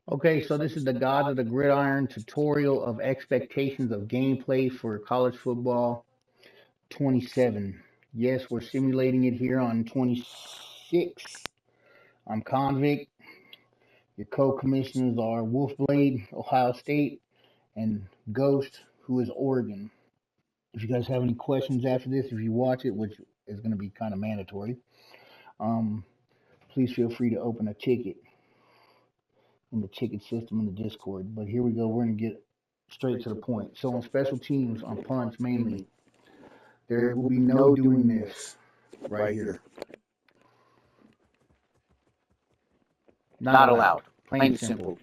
Okay, so this is the Gods of the Gridiron tutorial of expectations of gameplay for college football 27. Yes, we're simulating it here on 26. I'm Convict. Your co-commissioners are Wolfblade, Ohio State, and Ghost, who is Oregon. If you guys have any questions after this, if you watch it, which is going to be kind of mandatory, um, please feel free to open a ticket in the ticket system in the Discord. But here we go. We're going to get straight to the point. So on special teams, on punts mainly, there will be no doing this right here. Not allowed. Plain and simple.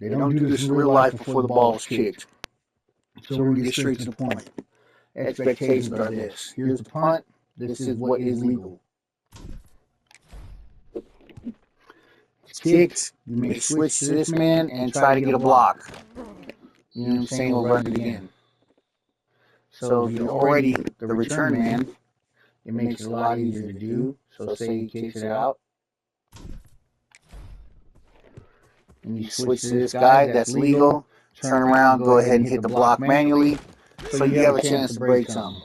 They don't do this in real life before the ball is kicked. So we're going to get straight to the point. Expectations are this. Here's the punt. This is what is legal. It's kicked. You may switch to this man and try to get a block. You know what I'm saying? We'll run it again. So if you're already the return man, it makes it a lot easier to do. So say he kicks it out, and you switch to this guy, that's legal. Turn around, go ahead and hit the block manually, so you have a chance to break some.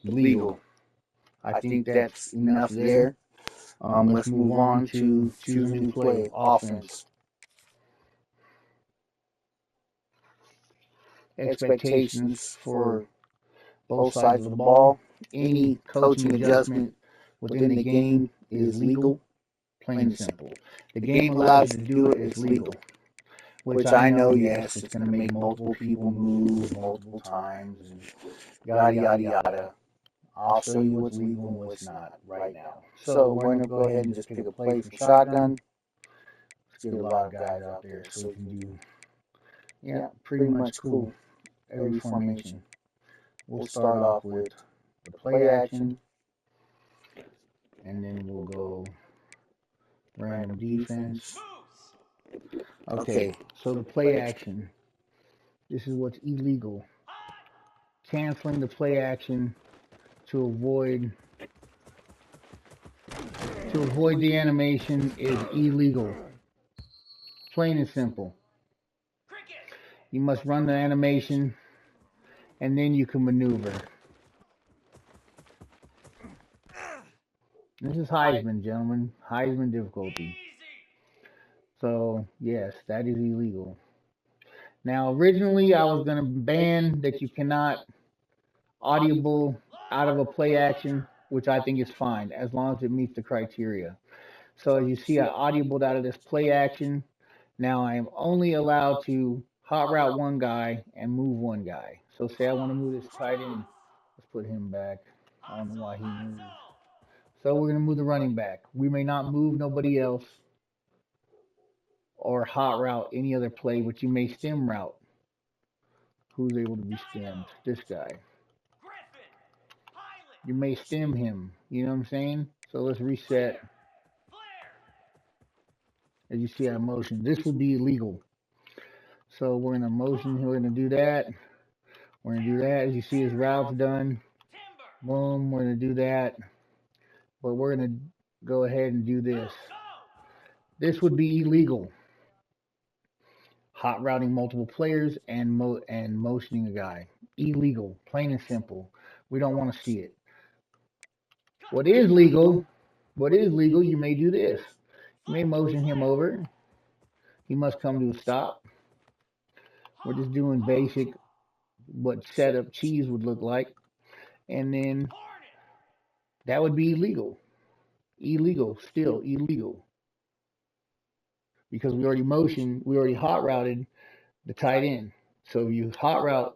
Legal. I think that's enough there. Let's move on to choose a new play, offense. Expectations for both sides of the ball. Any coaching adjustment within the game is legal, plain and simple. The game allows you to do it, it's legal. Which I know, yes, it's going to make multiple people move multiple times and yada, yada, yada. I'll show you what's legal and what's not right now. So we're going to go ahead and just pick a play from shotgun. Let's get a lot of guys out there so we can do, yeah, pretty much cool. Every formation. We'll start off with the play action, and then we'll go random defense. Okay, so the play action. This is what's illegal. Canceling the play action to avoid the animation is illegal. Plain and simple. You must run the animation, and then you can maneuver. This is Heisman, gentlemen. Heisman difficulty. So, yes, that is illegal. Now, originally, I was going to ban that you cannot audible out of a play action, which I think is fine, as long as it meets the criteria. So, as you see, I audibled out of this play action. Now, I am only allowed to hot route one guy and move one guy. So, say I want to move this tight end. Let's put him back. I don't know why he moved. So, we're going to move the running back. We may not move nobody else or hot route any other play, but you may stem route. Who's able to be stemmed? This guy. You may stem him. You know what I'm saying? So let's reset. As you see, our motion. This will be illegal. So we're in a motion. We're going to do that. We're going to do that. As you see, his route's done. Boom. We're going to do that. But we're going to go ahead and do this. This would be illegal. Hot routing multiple players and motioning a guy. Illegal. Plain and simple. We don't want to see it. What is legal, you may do this. You may motion him over. He must come to a stop. We're just doing basic what setup cheese would look like. And then that would be illegal. Illegal, still illegal. Because we already hot routed the tight end. So if you hot route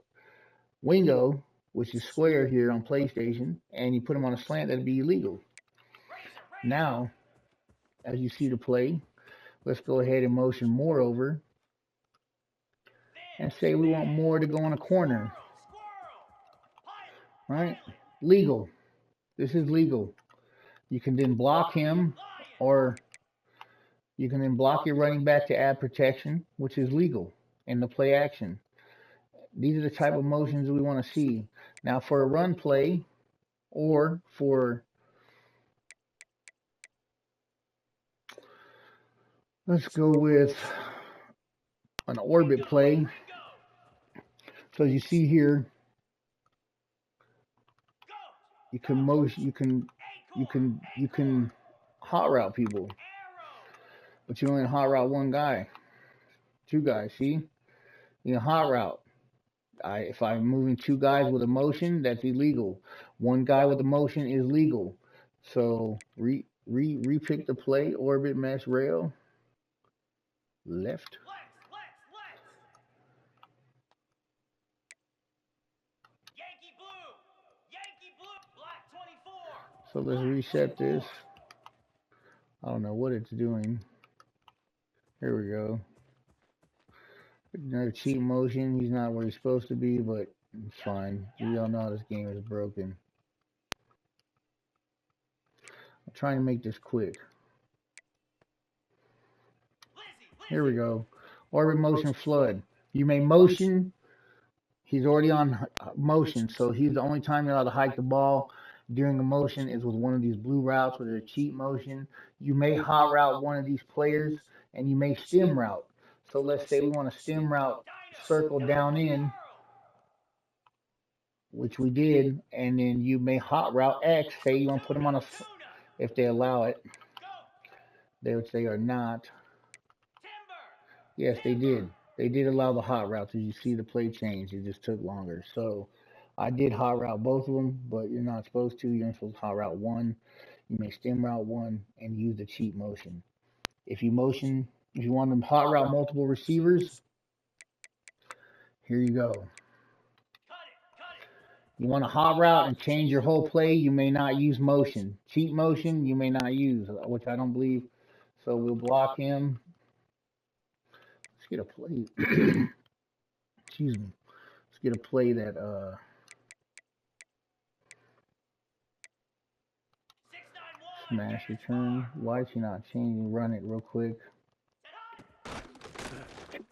Wingo, which is square here on PlayStation, and you put him on a slant, that'd be illegal. Now, as you see the play, let's go ahead and motion more over and say we want more to go on a corner. Right? Legal. This is legal. You can then block him, or you can then block your running back to add protection, which is legal in the play action. These are the type of motions we want to see. Now, for a run play, or for, let's go with an orbit play. So as you see here, you can motion, you can hot route people, but you only hot route one guy, two guys. See, you can hot route. If I'm moving two guys with a motion, that's illegal. One guy with a motion is legal. So repick the play, orbit mesh rail, left. So let's reset this. I don't know what it's doing. Here we go. Another cheat motion. He's not where he's supposed to be, but it's fine. We all know how this game is broken. I'm trying to make this quick. Here we go. Orbit motion flood. You may motion. He's already on motion, so he's the only time you're allowed to hike the ball during a motion is with one of these blue routes with a cheat motion. You may hot route one of these players, and you may stem route. So let's say we want to stem route circle down in, which we did, and then you may hot route X. Say you want to put them on a, if they allow it. They would say or not. Yes, they did. They did allow the hot routes. As you see the play change, it just took longer. So I did hot route both of them, but you're not supposed to. You're not supposed to hot route one. You may stem route one and use the cheat motion. If you want to hot route multiple receivers, here you go. You want to hot route and change your whole play, you may not use motion. Cheat motion, you may not use, which I don't believe. So we'll block him. Let's get a play. Excuse me. Let's get a play that smash return. Why is he not changing? Run it real quick. Get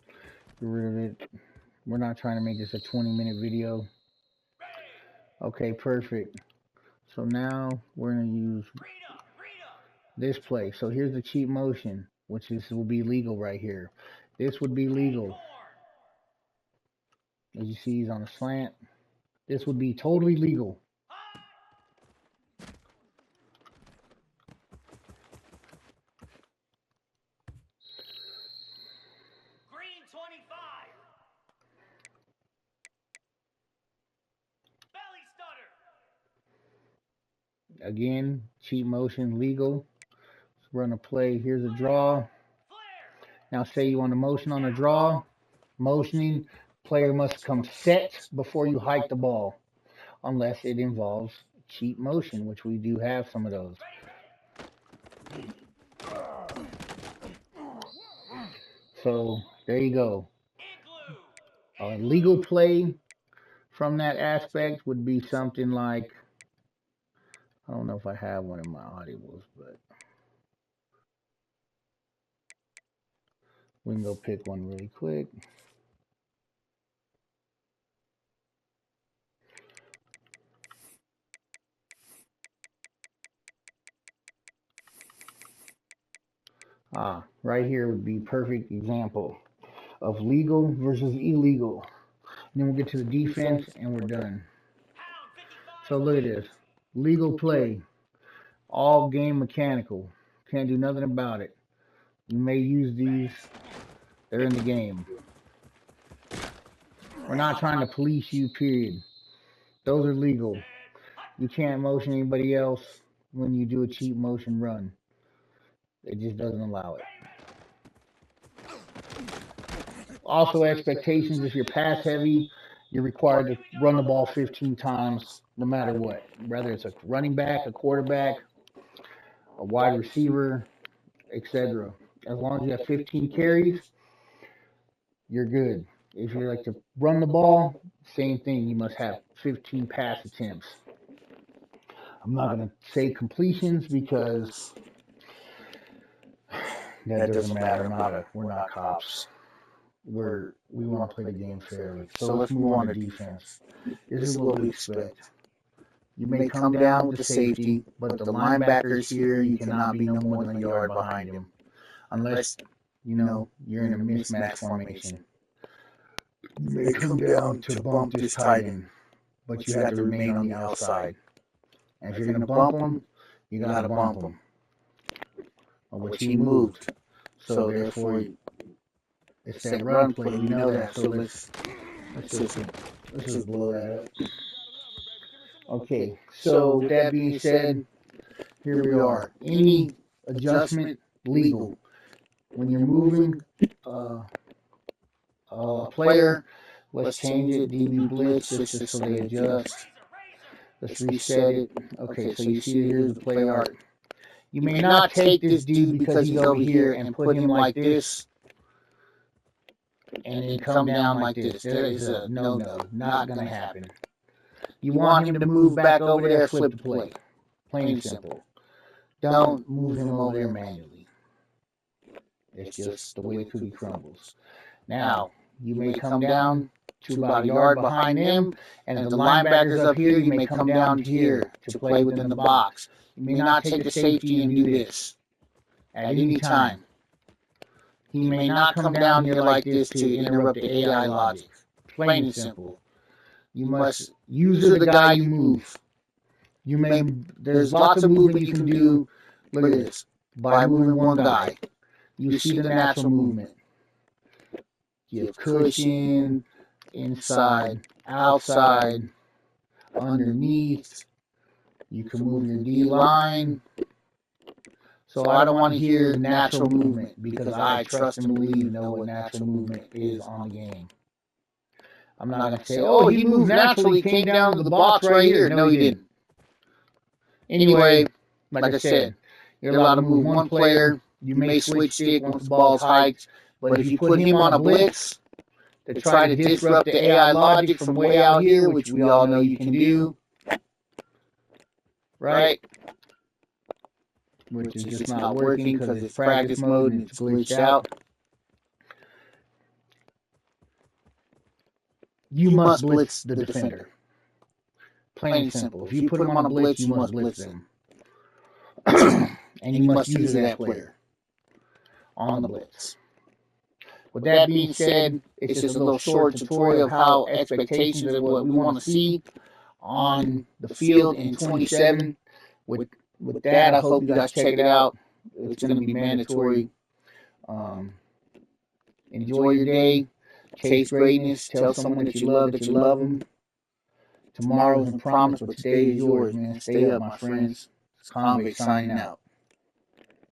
rid of it. We're not trying to make this a 20-minute video. Okay, perfect. So now we're going to use this play. So here's the cheat motion, which will be legal right here. This would be legal. As you see, he's on a slant. This would be totally legal. Green 25. Belly stutter. Again, cheat motion legal. Let's run a play. Here's a draw. Now say you want a motion on a draw. Motioning, player must come set before you hike the ball, unless it involves cheat motion, which we do have some of those. So there you go. A legal play from that aspect would be something like, I don't know if I have one in my audibles, but we can go pick one really quick. Right here would be perfect example of legal versus illegal. And then we'll get to the defense and we're done. So look at this. Legal play. All game mechanical. Can't do nothing about it. You may use these. They're in the game. We're not trying to police you, period. Those are legal. You can't motion anybody else when you do a cheat motion run. It just doesn't allow it. Also, expectations, if you're pass heavy, you're required to run the ball 15 times no matter what. Whether it's a running back, a quarterback, a wide receiver, etc. As long as you have 15 carries, you're good. If you like to run the ball, same thing. You must have 15 pass attempts. I'm not going to say completions because that doesn't matter. We're not cops. We want to play the game fairly. So let's move on to defense. This is what we expect. You may come down with the safety, but the linebackers here, you cannot be no more than a yard behind him. Unless you're in a mismatch formation. You may come down to bump this tight end, but you have to remain on the outside. And if you're going to bump him, you got to bump him. Which he moved. So therefore, it's that run play. We know that. So let's just blow that up. Okay. So with that being said, here we are. Any adjustment legal when you're moving a player. Let's change it. DB blitz just so they adjust. Let's reset it. Okay, so you see here's the play art. You may not take this dude because he's over here and put him like this and then come down like this. That is a no-no. Not going to happen. You want him to move back over there, flip the play. Plain and simple. Don't move him over there manually. It's just the way the cookie crumbles. Now, you may come down to about a yard behind them, and if the linebacker's up here, you may come down here to play within the box. You may not take the safety and do this at any time. He may not come down here like this to interrupt the AI logic. Plain and simple. You must use the guy you move. There's lots of movement you can do. Look at this. By moving one guy, you see the natural movement. Give cushion, inside, outside, underneath. You can move your D-line. So I don't want to hear natural movement because I trust and believe and know what natural movement is on the game. I'm not going to say, oh, he moved naturally, came down to the box right here. No, he didn't. Anyway, like I said, you're allowed to move one player. You may switch stick once the ball's hiked. But if you put him on a blitz to try to disrupt the AI logic from way out here, which we all know you can do, right? Which is just not working because it's practice mode and it's glitched out. You must blitz the defender. Plain and simple. If you put them on a blitz, you must blitz them. And you must use that player on the blitz. With that being said, it's just a little short tutorial of how expectations of what we want to see on the field in 27. With that, I hope you guys check it out. It's going to be mandatory. Enjoy your day. Chase greatness. Tell someone that you love them. Tomorrow isn't promised, but today is yours, man. Stay up, my friends. Convict signing out.